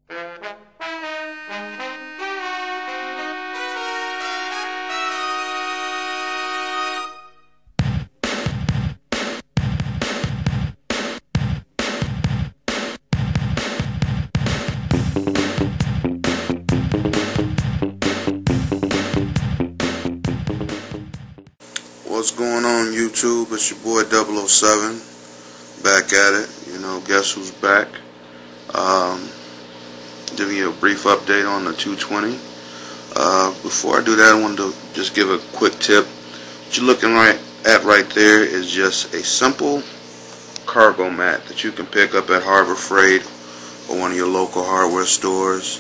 What's going on, YouTube? It's your boy 007 back at it. Guess who's back? Giving you a brief update on the 220. Before I do that, I wanted to just give a quick tip. What you're looking at right there is just a simple cargo mat that you can pick up at Harbor Freight or one of your local hardware stores.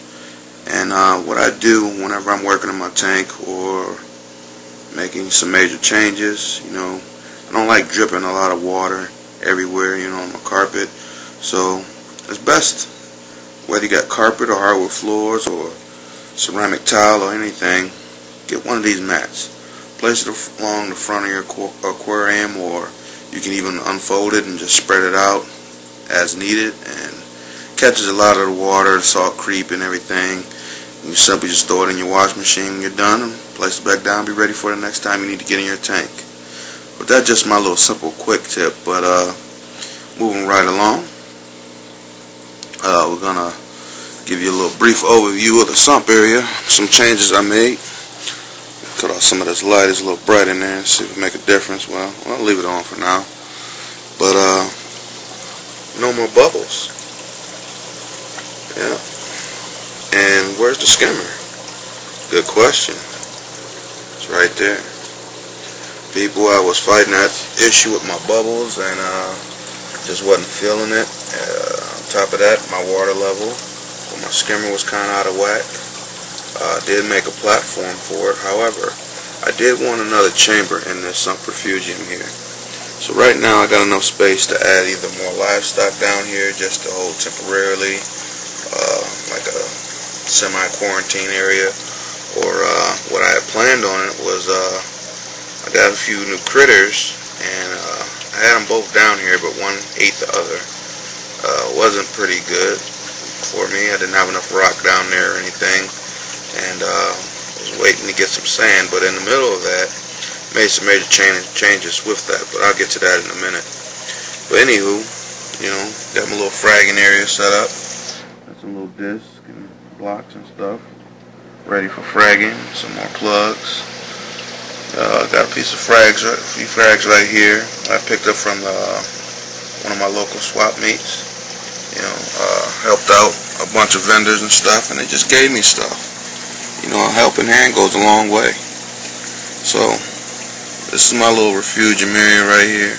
And what I do whenever I'm working in my tank or making some major changes, I don't like dripping a lot of water everywhere, on my carpet. So it's best, whether you got carpet or hardwood floors or ceramic tile or anything, get one of these mats. Place it along the front of your aquarium, or you can even unfold it and just spread it out as needed, and catches a lot of the water, salt creep and everything. You simply just throw it in your wash machine when you're done and place it back down, be ready for the next time you need to get in your tank. But that's just my little simple quick tip. But moving right along, we're gonna give you a little brief overview of the sump area. Some changes I made. Cut off some of this light, it's a little bright in there, see if it make a difference. Well, I'll leave it on for now. But no more bubbles. Yeah. And where's the skimmer? Good question. It's right there. People, I was fighting that issue with my bubbles and just wasn't feeling it. On top of that, my water level for my skimmer was kind of out of whack. Did make a platform for it. However, I did want another chamber in this sump refugium here. So right now I got enough space to add either more livestock down here just to hold temporarily, like a semi-quarantine area, or what I had planned on it was I got a few new critters, and I had them both down here, but one ate the other. Wasn't pretty good for me. I didn't have enough rock down there or anything, and was waiting to get some sand, but in the middle of that made some major changes with that, but I'll get to that in a minute. But anywho, got my little fragging area set up. Got some little discs and blocks and stuff ready for fragging. Some more plugs. Got a piece of frags, a few frags right here. I picked up from one of my local swap meets. Helped out a bunch of vendors and stuff, and they just gave me stuff. A helping hand goes a long way. So this is my little refugium area right here.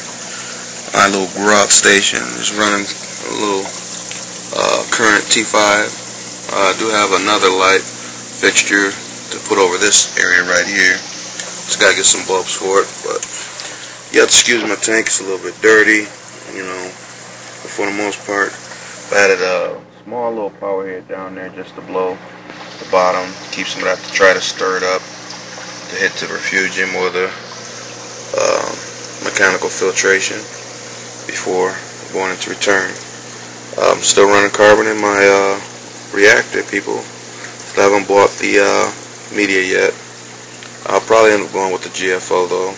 My little grub station. Just running a little current T5. I do have another light fixture to put over this area right here. Just gotta get some bulbs for it, but you have to excuse my tank, it's a little bit dirty, but for the most part, I added a small little power head down there just to blow the bottom, keep some of that to try to stir it up to hit the refugium or the mechanical filtration before going into return. I'm still running carbon in my reactor, people. Still haven't bought the media yet. I'll probably end up going with the GFO though.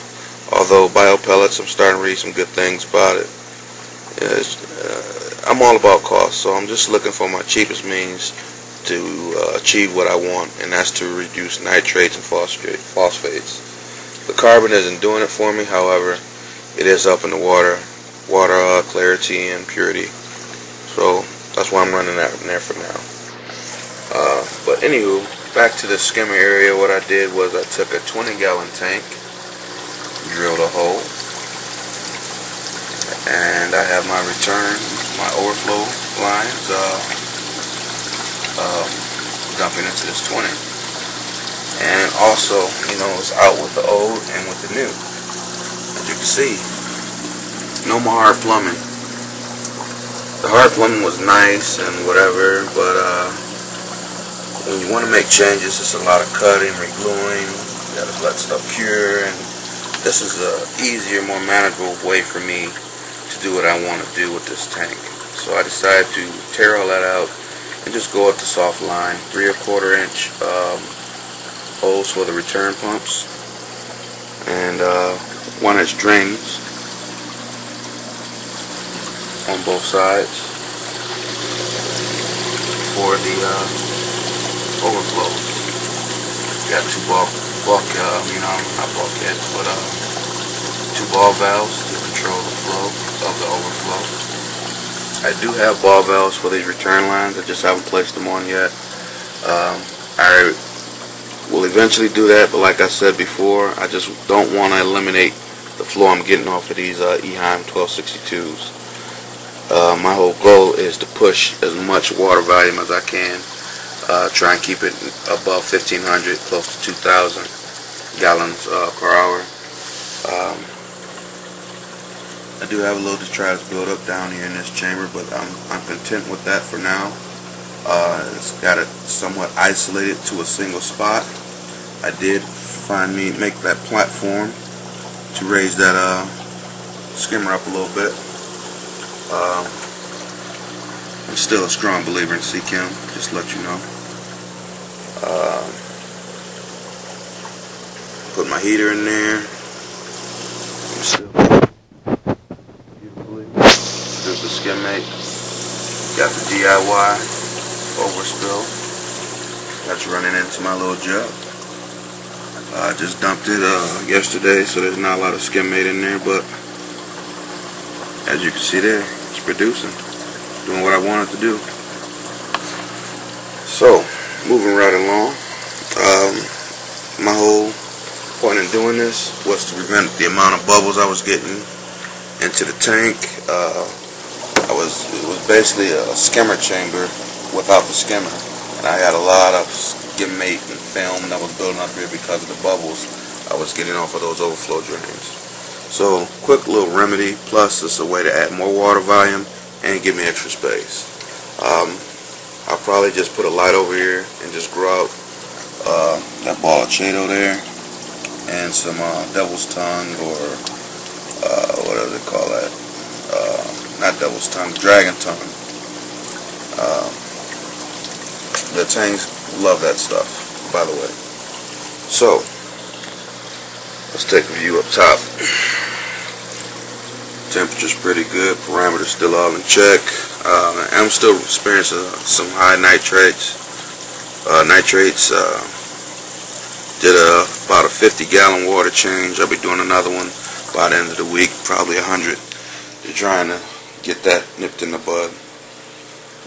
Although biopellets, I'm starting to read some good things about it. I'm all about cost, so I'm just looking for my cheapest means to achieve what I want, and that's to reduce nitrates and phosphates. The carbon isn't doing it for me, however, it is up in the water clarity and purity. So that's why I'm running that in there for now. But anywho, back to the skimmer area. What I did was I took a 20-gallon tank, drilled a hole, and I have my return, my overflow lines dumping into this 20. And also, it's out with the old and with the new. As you can see, no more hard plumbing. The hard plumbing was nice and whatever, but when you want to make changes, it's a lot of cutting, re-gluing. You gotta let stuff cure, and this is a easier, more manageable way for me to do what I want to do with this tank. So I decided to tear all that out and just go up the soft line. 3 1/4 inch holes for the return pumps, and 1 inch drains on both sides for the overflow. Got 2 not bulkheads, but 2 ball valves to control the flow of the overflow. I do have ball valves for these return lines. I just haven't placed them on yet. I will eventually do that, but like I said before, I just don't want to eliminate the flow I'm getting off of these Eheim 1262s. My whole goal is to push as much water volume as I can. Try and keep it above 1,500, close to 2,000 gallons per hour. I do have a little detritus build up down here in this chamber, but I'm content with that for now. It's got it somewhat isolated to a single spot. I did make that platform to raise that skimmer up a little bit. I'm still a strong believer in C-Chem, just to let you know. Put my heater in there. There's the skim mate. Got the DIY overspill. That's running into my little jug. I just dumped it yesterday, so there's not a lot of skim mate in there, but as you can see there, it's producing, doing what I wanted to do. So, moving right along, my whole point in doing this was to prevent the amount of bubbles I was getting into the tank. It was basically a skimmer chamber without the skimmer, and I had a lot of skim mate and film that was building up here because of the bubbles I was getting off of those overflow drains. So, quick little remedy, plus it's a way to add more water volume and give me extra space. I'll probably just put a light over here and just grow out that ball of Cheeto there and some devil's tongue, or whatever they call that, not devil's tongue, dragon tongue. The tanks love that stuff, by the way. So, let's take a view up top. Temperature's pretty good, parameters still all in check. I'm still experiencing some high nitrates. Did about a 50-gallon water change. I'll be doing another one by the end of the week, probably 100. You're trying to get that nipped in the bud.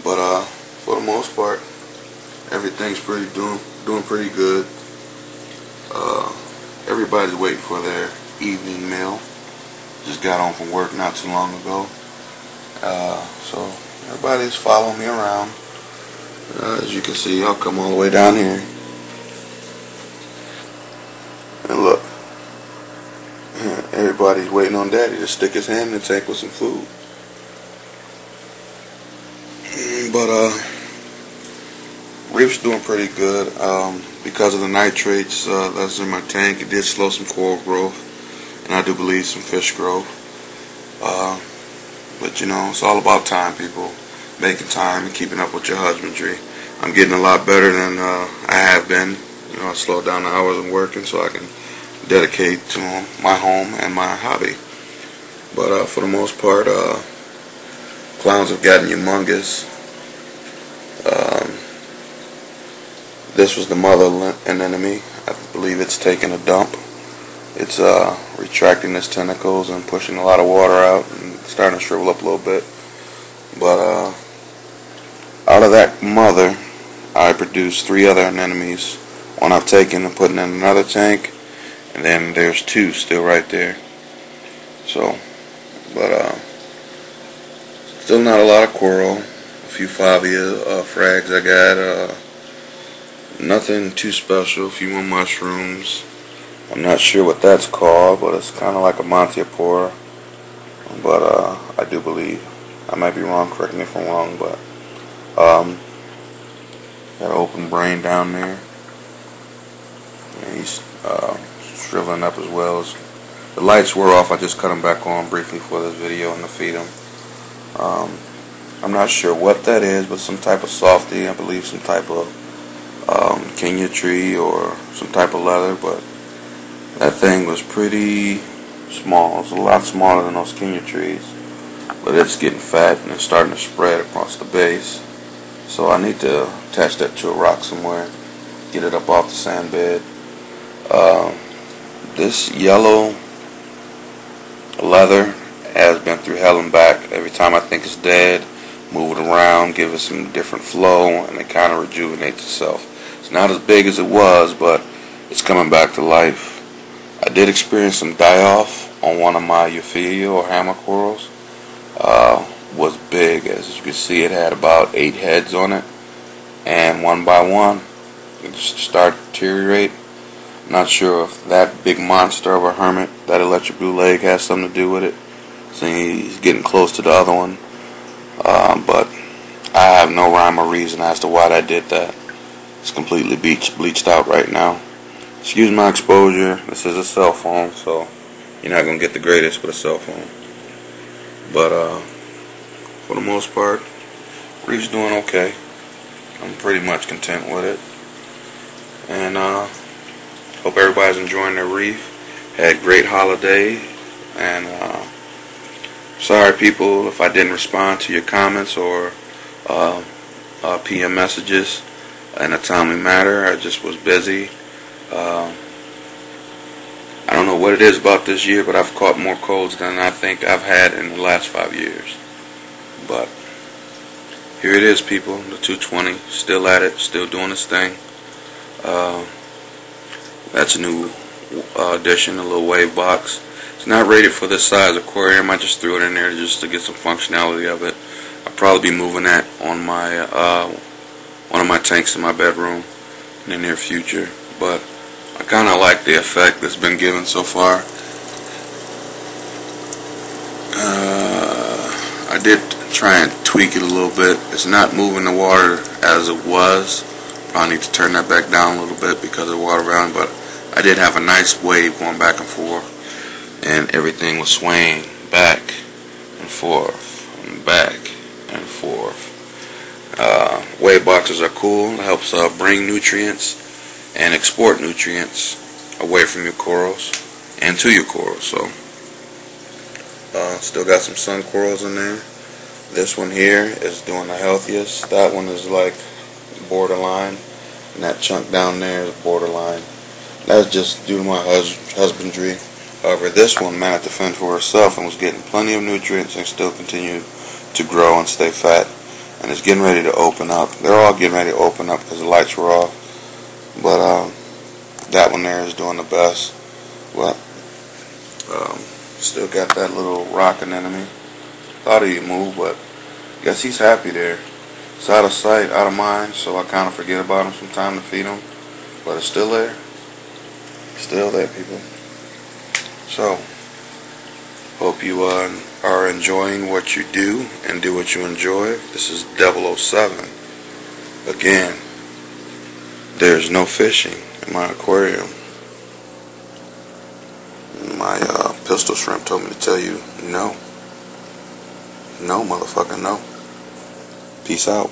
But for the most part, everything's doing pretty good. Everybody's waiting for their evening meal. Just got home from work not too long ago. So everybody's following me around. As you can see, I'll come all the way down here. And look, everybody's waiting on Daddy to stick his hand in the tank with some food. But reef's doing pretty good. Because of the nitrates that's in my tank, it did slow some coral growth, and I do believe some fish growth. But you know, it's all about time, people. Making time and keeping up with your husbandry. I'm getting a lot better than I have been. You know, I slowed down the hours I'm working so I can dedicate to my home and my hobby. But for the most part, clowns have gotten humongous. This was the mother anemone. I believe it's taking a dump. It's retracting its tentacles and pushing a lot of water out and starting to shrivel up a little bit. But out of that mother, I produced 3 other anemones. One I've taken and put in another tank, and then there's 2 still right there. So, but still not a lot of coral. A few Fabia frags I got. Nothing too special. A few more mushrooms. I'm not sure what that's called, but it's kind of like a Montiapora. But I do believe. I might be wrong. Correct me if I'm wrong. But got an open brain down there. And he's shriveling up as well. The lights were off. I just cut them back on briefly for this video and to feed him. I'm not sure what that is, but some type of softy. I believe some type of Kenya tree or some type of leather, but that thing was pretty small. It's a lot smaller than those Kenya trees, but it's getting fat and it's starting to spread across the base. So I need to attach that to a rock somewhere, get it up off the sand bed. This yellow leather has been through hell and back. Every time I think it's dead, move it around, give it some different flow, and it kind of rejuvenates itself. It's not as big as it was, but it's coming back to life. I did experience some die-off on one of my Ophelia or hammer corals. Was big. As you can see, it had about 8 heads on it, and one by one it just started to deteriorate. I'm not sure if that big monster of a hermit, that electric blue leg, has something to do with it. So he's getting close to the other one, but I have no rhyme or reason as to why I did that. It's completely bleached out right now. Excuse my exposure. This is a cell phone, so you're not gonna get the greatest with a cell phone. But for the most part, reef's doing okay. I'm pretty much content with it, and hope everybody's enjoying their reef. Had a great holiday, and sorry people if I didn't respond to your comments or PM messages in a timely manner. I just was busy. I don't know what it is about this year, but I've caught more colds than I think I've had in the last 5 years. But here it is, people. The 220, still at it, still doing its thing. That's a new addition, a little wave box. It's not rated for this size aquarium. I just threw it in there just to get some functionality of it. I'll probably be moving that on my one of my tanks in my bedroom in the near future. But I kind of like the effect that's been given so far. I did try and tweak it a little bit. It's not moving the water as it was. Probably need to turn that back down a little bit because of the water around, but I did have a nice wave going back and forth, and everything was swaying back and forth and back and forth. Wave boxes are cool. It helps bring nutrients and export nutrients away from your corals and to your corals. So still got some sun corals in there. This one here is doing the healthiest. That one is like borderline, and that chunk down there is borderline. That's just due to my husbandry. However, this one managed to fend for herself and was getting plenty of nutrients and still continued to grow and stay fat. And it's getting ready to open up. They're all getting ready to open up because the lights were off. But that one there is doing the best. But still got that little rock anemone. Thought he'd move, but I guess he's happy there. It's out of sight, out of mind, so I kind of forget about him sometimes to feed him. But it's still there. Still there, people. So, hope you are enjoying what you do and do what you enjoy. This is 007. Again, there's no fishing in my aquarium. My pistol shrimp told me to tell you no. No, motherfucker, no. Peace out.